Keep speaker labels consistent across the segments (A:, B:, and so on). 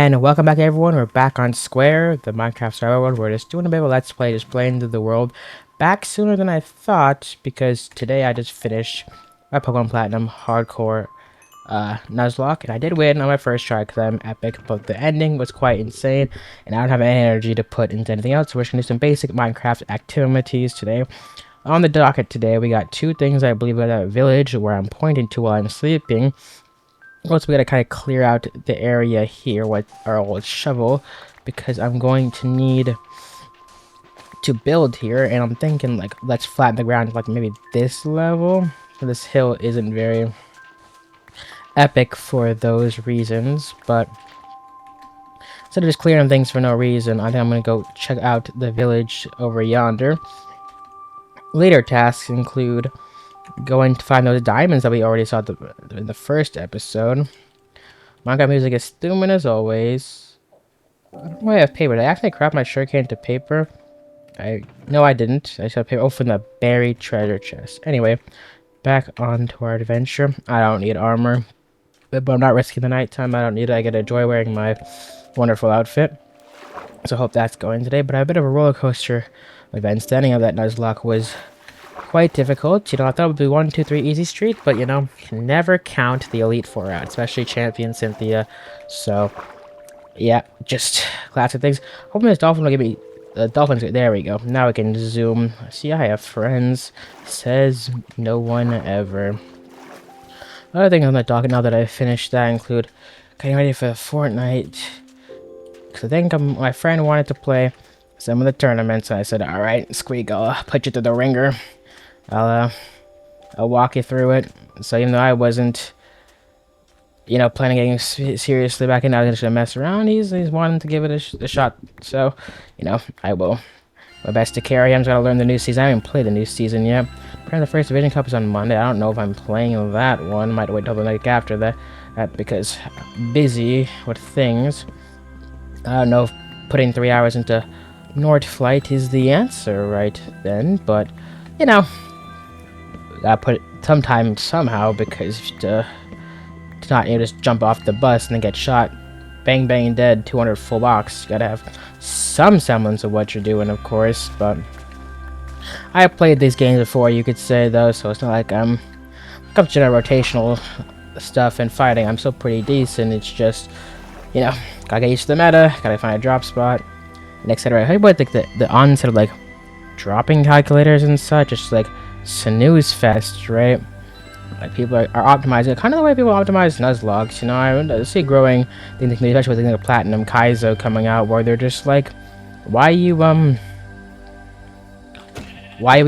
A: And welcome back everyone, we're back on Square, the Minecraft survival world. We're just doing a bit of a let's play, just playing through the world. Back sooner than I thought, because today I just finished my Pokemon Platinum Hardcore Nuzlocke, and I did win on my first try because I'm epic, but the ending was quite insane, and I don't have any energy to put into anything else, so we're just going to do some basic Minecraft activities today. On the docket today, we got two things I believe at a village where I'm pointing to while I'm sleeping. Also, we gotta kind of clear out the area here with our old shovel because I'm going to need to build here, and I'm thinking like let's flatten the ground like maybe this level. This hill isn't very epic for those reasons, but instead of just clearing things for no reason, I think I'm gonna go check out the village over yonder. Later tasks include going to find those diamonds that we already saw in the first episode. Minecraft music is stooming as always. I don't know why I have paper. Did I actually craft my sugarcane to paper? No, I didn't. I just have paper. Oh, from the buried treasure chest. Anyway, back onto our adventure. I don't need armor, but I'm not risking the nighttime. I don't need it. I get to enjoy wearing my wonderful outfit. So I hope that's going today. But I have a bit of a roller coaster event. Standing up that Nuzlocke was quite difficult. You know, I thought it would be 1, 2, 3 easy street, but you know, can never count the Elite Four out, especially Champion Cynthia. So yeah, just classic things. Hoping this dolphin will give me the dolphins. There we go. Now we can zoom. See, I have friends. Says no one ever. Other things on the docket now that I've finished that include getting ready for Fortnite. Because I think my friend wanted to play some of the tournaments, so I said, all right, Squeak, I'll put you through the ringer. I'll walk you through it. So even though I wasn't, you know, planning on getting seriously back in, I was just gonna mess around. He's wanting to give it a shot. So, you know, I will. My best to carry him. Gotta learn the new season. I haven't played the new season yet. Apparently, the first Division Cup is on Monday. I don't know if I'm playing that one. Might wait till the night after that because I'm busy with things. I don't know if putting 3 hours into North Flight is the answer right then, but you know. Gotta put it sometime somehow because to not, you know, just jump off the bus and then get shot, bang bang dead, 200 full box. You gotta have some semblance of what you're doing, of course. But I have played these games before, you could say, though, so it's not like I'm comes to rotational stuff and fighting. I'm still pretty decent. It's just, you know, gotta get used to the meta, gotta find a drop spot, and etc. How about like the onset of like dropping calculators and such? It's like snooze fest, right? Like people are optimizing kind of the way people optimize Nuzlocks, you know. I see growing things, especially with things like Platinum Kaizo coming out, where they're just like, why we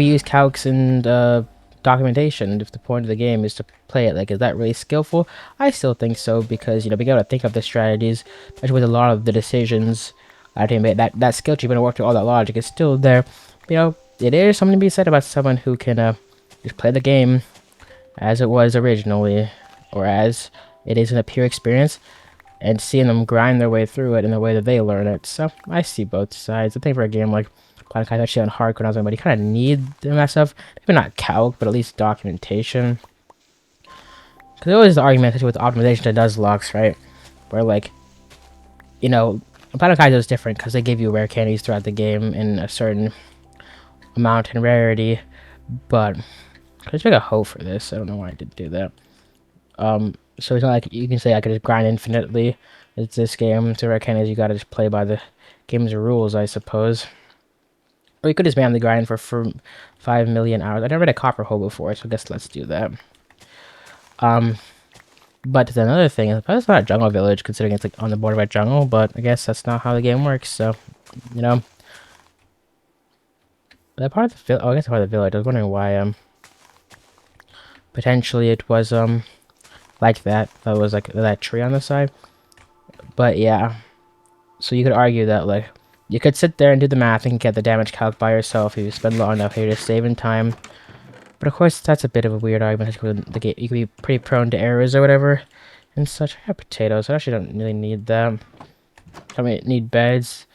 A: use calcs and documentation if the point of the game is to play it? Like, is that really skillful? I still think so, because you know, being able to think of the strategies, especially with a lot of the decisions I think that skill tree, when work through all that logic, is still there. You know, it is something to be said about someone who can just play the game as it was originally, or as it is in a pure experience, and seeing them grind their way through it in the way that they learn it. So I see both sides. I think for a game like Planet Kaizo, actually on hardcore Nuzlocke, but you kind of need that stuff. Maybe not calc, but at least documentation. Because there always the argument, especially with optimization to Nuzlocks, right? Where like, you know, Planet Kaizo is different because they give you rare candies throughout the game in a certain amount and rarity, but I just make a hoe for this. I don't know why I did do that. So it's not like you can say I could just grind infinitely. It's this game. To rare candies, you gotta just play by the game's rules, I suppose. Or you could just ban the grind for 5 million hours. I never read a copper hole before, so I guess let's do that. But another thing is, it's not a jungle village, considering it's like on the border of a jungle, but I guess that's not how the game works, so, you know. That part of the village, oh, I guess part of the village, I was wondering why, potentially it was, like that. That was like that tree on the side. But yeah. So you could argue that, like, you could sit there and do the math and get the damage calc by yourself if you spend long enough here to save in time. But of course, that's a bit of a weird argument. The game, you could be pretty prone to errors or whatever and such. I have potatoes. I actually don't really need them. I mean, need beds.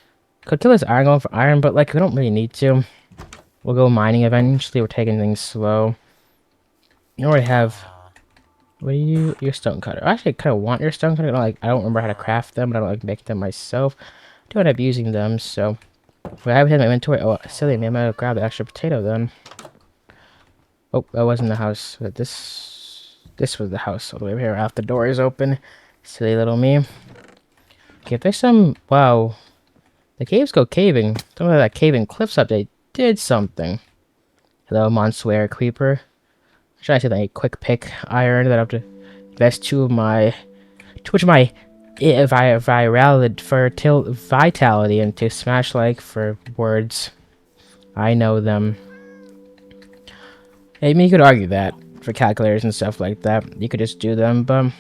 A: Could kill this iron going for iron, but like, we don't really need to. We'll go mining eventually. We're taking things slow. You already have What are you? Your stone cutter. I actually kind of want your stone cutter. I don't remember how to craft them, but I don't like make them myself. I do end up using them, so. When I have it in my inventory. Oh, silly me. I'm gonna grab the extra potato then. Oh, that wasn't the house. But this was the house all the way over here. Out the door is open. Silly little me. Okay, if there's some. Wow. The caves go caving. Some of that caving cliffs update did something. Hello, Monswear Creeper. Should I say that quick pick iron that I have to invest two of my vitality into smash like for words. I know them. I mean, you could argue that for calculators and stuff like that. You could just do them, but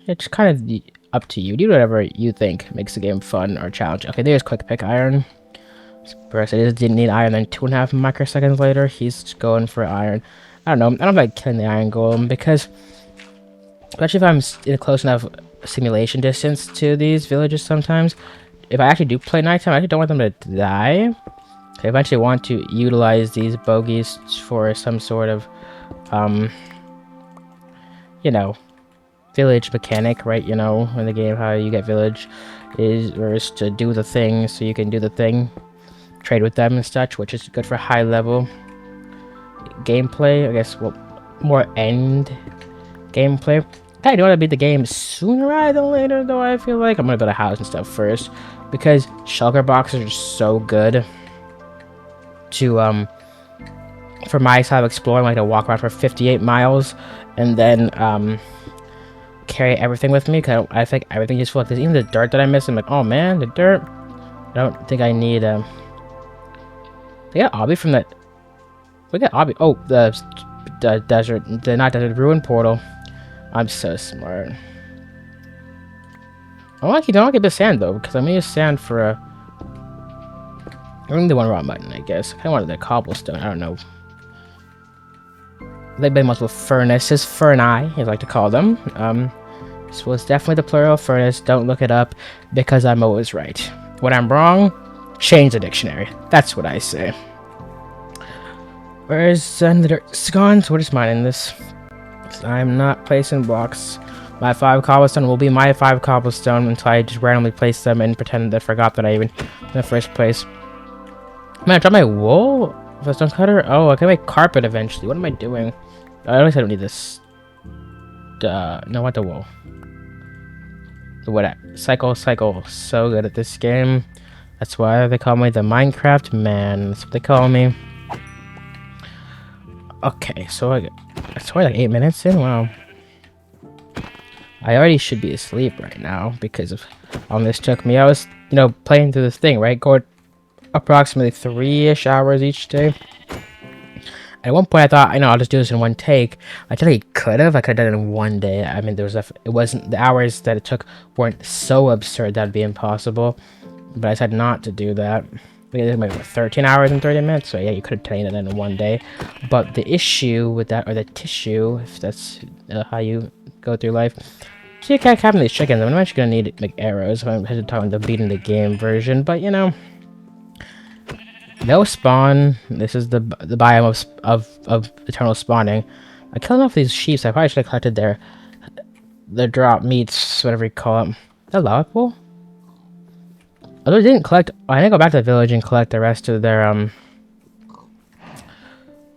A: it's kind of up to you. Do whatever you think makes the game fun or challenging. Okay, there's quick pick iron. First, I just didn't need iron, then 2.5 microseconds later, he's going for iron. I don't know. I don't like killing the iron golem because, especially if I'm in a close enough simulation distance to these villages sometimes, if I actually do play nighttime, I actually don't want them to die. I eventually want to utilize these bogeys for some sort of, you know, village mechanic, right? You know, in the game, how you get village is to do the thing so you can do the thing. Trade with them and such, which is good for high level gameplay. I guess, well, more end gameplay. I do want to beat the game sooner rather than later, though. I feel like I'm gonna build a house and stuff first because shulker boxes are so good to for my style of exploring. Like to walk around for 58 miles and then carry everything with me because I think everything just feels like this. Even the dirt that I miss, I'm like, oh man, the dirt. I don't think I need They got Obby from that. We got Obby. Oh, the desert, not desert, ruin portal. I'm so smart. I don't like a bit of sand though, because I'm gonna use sand for a. I'm gonna do one raw mutton, I guess. I wanted the cobblestone. I don't know. They've been multiple furnaces, furni, as I like to call them. This was definitely the plural furnace. Don't look it up because I'm always right. When I'm wrong, change the dictionary. That's what I say. Where's the dirt gone? So we're just mining this. I'm not placing blocks. My 5 cobblestone will be my 5 cobblestone until I just randomly place them and pretend that I forgot that I even in the first place. Man, I dropped my wool? The stone cutter? Oh, I can make carpet eventually. What am I doing? At least I don't need this. No, I want the wool. The what? Cycle. So good at this game. That's why they call me the Minecraft man. That's what they call me. Okay, so it's only like 8 minutes in. Wow. I already should be asleep right now because of how long this took me. I was, playing through this thing, right? Going approximately 3-ish hours each day. At one point, I thought, I'll just do this in one take. I could have done it in one day. I mean, it wasn't, the hours that it took weren't so absurd that'd be impossible. But I decided not to do that. It took maybe 13 hours and 30 minutes. So yeah, you could have done it in one day. But the issue with that, or the tissue, if that's how you go through life. So you can't have these chickens. I'm actually gonna need like arrows. I'm talking the beating the game version, but no spawn. This is the biome of eternal spawning. I killed enough of these sheep, so I probably should have collected their drop meats, whatever you call it. The lava pool? Although I didn't collect, I didn't go back to the village and collect the rest of their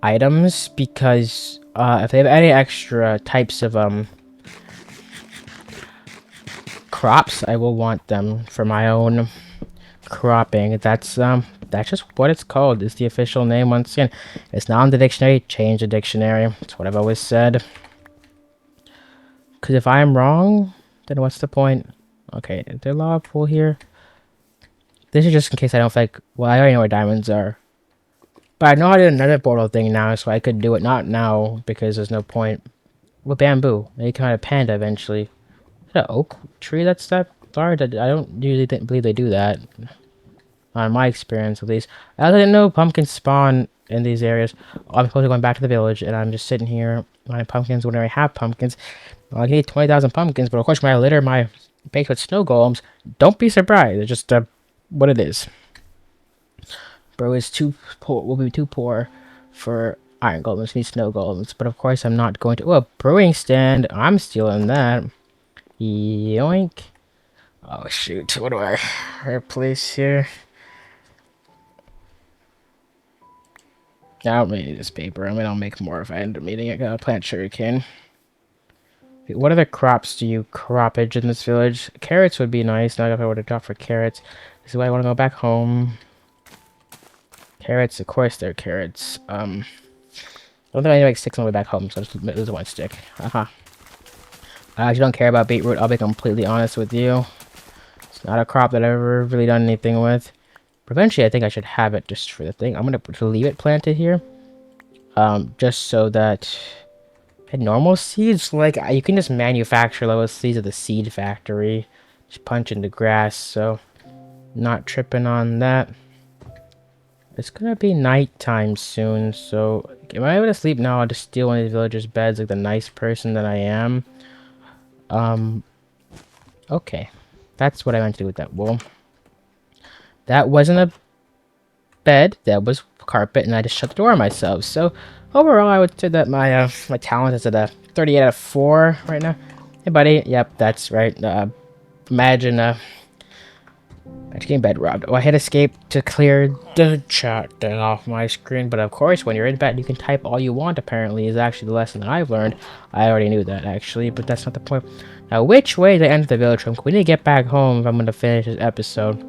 A: items because if they have any extra types of crops, I will want them for my own cropping. That's just what it's called. It's the official name once again. It's not in the dictionary. Change the dictionary. That's what I've always said. Because if I'm wrong, then what's the point? Okay, is there lava pool here? This is just in case I don't like. Well, I already know where diamonds are. But I know how to do another portal thing now, so I could do it not now because there's no point. With bamboo, maybe come out of panda eventually. Is that an oak tree that's that large? I don't usually believe they do that. On my experience, at least. I didn't know pumpkins spawn in these areas. I'm supposed to be going back to the village, and I'm just sitting here buying pumpkins whenever I have pumpkins. Well, I need 20,000 pumpkins, but of course, when I litter my base with snow golems, don't be surprised. It's just what it is. Bro is too poor. Will be too poor for iron golems, need snow golems. But of course, I'm not going to. Oh, a brewing stand. I'm stealing that. Yoink. Oh, shoot. What do I replace here? I don't really need this paper. I mean, I'll make more if I end up needing it. Gotta plant sugarcane. What other crops do you croppage in this village? Carrots would be nice. Not if I were to drop for carrots. This is why I want to go back home. Carrots, of course they're carrots. I don't think I need to make sticks on the way back home, so I'll just lose one stick. Haha. I actually don't care about beetroot, I'll be completely honest with you. It's not a crop that I've ever really done anything with. But eventually I think I should have it just for the thing. I'm gonna leave it planted here. Just so that normal seeds, like, you can just manufacture those seeds at the seed factory. Just punch into grass, so not tripping on that. It's gonna be nighttime soon, so am I able to sleep now? I'll just steal one of these villagers' beds like the nice person that I am. Okay. That's what I meant to do with that wool. That wasn't a bed, that was carpet, and I just shut the door on myself. So overall, I would say that my my talent is at a 38 out of 4 right now. Hey, buddy. Yep, that's right. Imagine getting bed robbed. Oh, I hit escape to clear the chat thing off my screen. But of course, when you're in bed, you can type all you want, apparently, is actually the lesson that I've learned. I already knew that, actually, but that's not the point. Now, which way to enter the village room? We need to get back home if I'm going to finish this episode.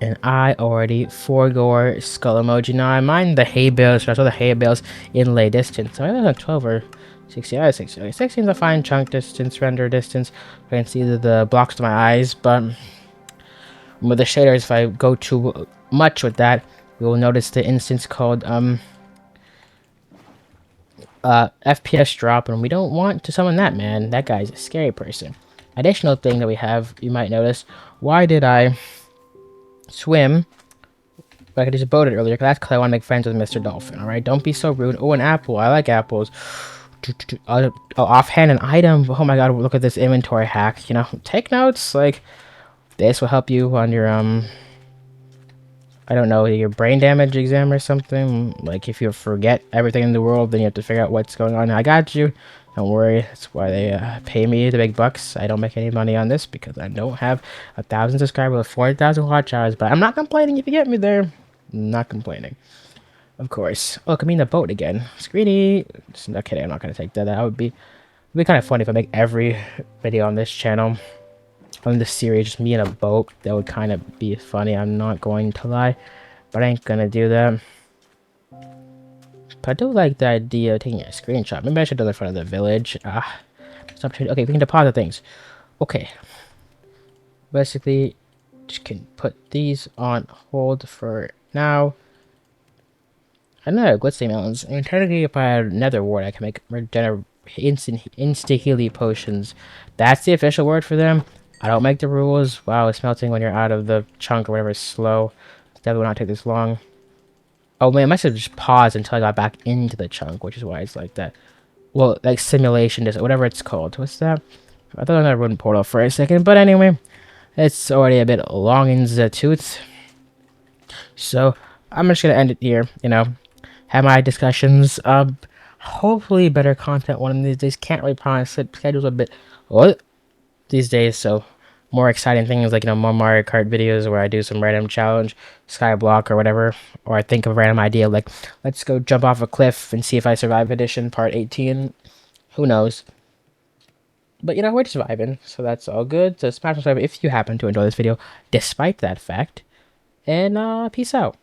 A: And I already forego skull emoji. Now, I mind the hay bales, so I saw the hay bales inlay distance. So I was on 12 or 16. 16. 16 is a fine chunk distance, render distance. I can see the blocks to my eyes, but with the shaders, if I go too much with that, we will notice the instance called FPS drop, and we don't want to summon that, man. That guy's a scary person. Additional thing that we have, you might notice, why did I swim? I could just boat it earlier, that's because I want to make friends with Mr. Dolphin, alright? Don't be so rude. Oh, an apple. I like apples. Oh, offhand, an item. Oh my god, look at this inventory hack. You know, take notes. Like, this will help you on your, I don't know, your brain damage exam or something. Like, if you forget everything in the world, then you have to figure out what's going on. I got you. Don't worry. That's why they pay me the big bucks. I don't make any money on this because I don't have 1,000 subscribers with 40,000 watch hours. But I'm not complaining if you get me there. I'm not complaining. Of course. Look, I'm in the boat again. Screeny. No kidding. I'm not going to take that. That would be kind of funny if I make every video on this channel, on this series, just me in a boat. That would kind of be funny. I'm not going to lie, but I ain't gonna do that. But I do like the idea of taking a screenshot. Maybe I should do that in front of the village. Okay, we can deposit things. Okay, basically just can put these on hold for now. I don't know, Glitzy Mountains. I mean, technically, if I had Nether Wart, I can make instant healing potions. That's the official word for them. I don't make the rules. Wow, it's melting when you're out of the chunk or whatever is slow. That will not take this long. Oh man, I must have just paused until I got back into the chunk, which is why it's like that. Well, like simulation, whatever it's called. What's that? I thought I ruined Portal for a second, but anyway, it's already a bit long in the tooth. So I'm just gonna end it here. You know, have my discussions. Hopefully better content one of these days. Can't really promise it. Schedule's a bit these days, so more exciting things like, you know, more Mario Kart videos where I do some random challenge, skyblock or whatever, or I think of a random idea like, let's go jump off a cliff and see if I survive edition part 18. Who knows? But you know, we're surviving, so that's all good. So smash subscribe if you happen to enjoy this video despite that fact, and peace out.